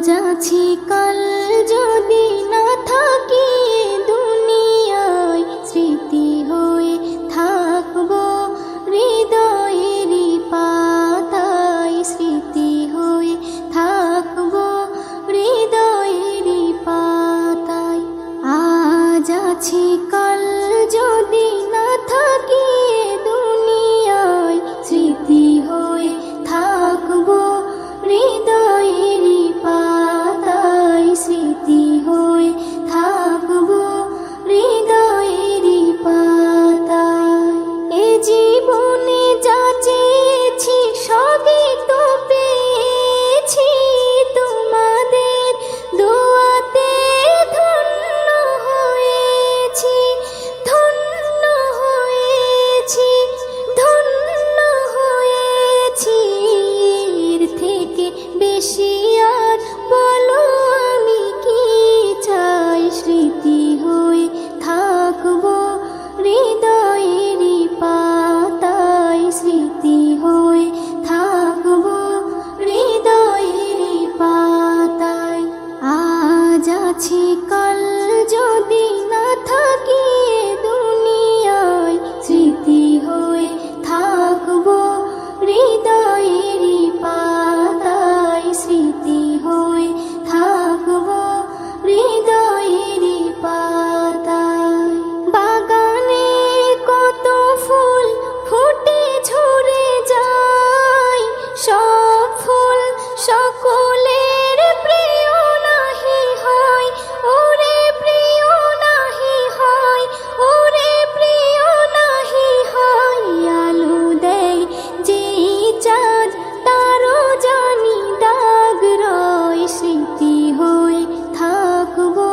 আছি কাল যদি না থাকি দুনিয়ায়, স্মৃতি হয়ে থাকবো হৃদয়েরই পাতায়, স্মৃতি হয়ে থাকবো হৃদয়েরই পাতায়। আজ আছি কাল যদি না থাকি দুনিয়ায়, স্মৃতি হয়ে থাকবো হৃদয়েরই পাতায়, স্মৃতি হয়ে থাকবো হৃদয়েরই পাতায়। এ জীবনে যা চেয়েছি সবই তো পেয়েছি, তোমাদের দোয়াতে ধন্য হয়েছি, ধন্য হয়েছি, ধন্য হয়েছি। এর থেকে বেশি আর বলো আমি কি চাই, স্মৃতি হয়ে থাকবো হৃদয়েরই পাতায়, স্মৃতি হয়ে থাকবো হৃদয়েরই পাতায়। আজ আছি কাল যদি না থাকি দুনিয়ায়, স্মৃতি হয়ে থাকবো হৃদয়েরই পাতায়, স্মৃতি হয়ে থাকবো হৃদয়েরই পাতায়। বাগানে কত ফুল ফুটে ঝরে যায়, সব ফুল সকলের প্রিয় নাহি হয়, ওরে প্রিয় নাহি হয়, ওরে প্রিয় নাহি হয়। আলো দেয় যে চাঁদ তারও জানি দাগ রয়, স্মৃতি হয়ে থাকবো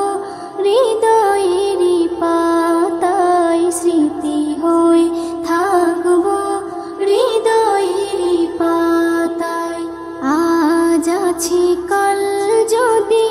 হৃদয়েরই পাতায়, স্মৃতি হয়ে থাকবো হৃদয়েরই পাতায়। আজ আছি কাল যদি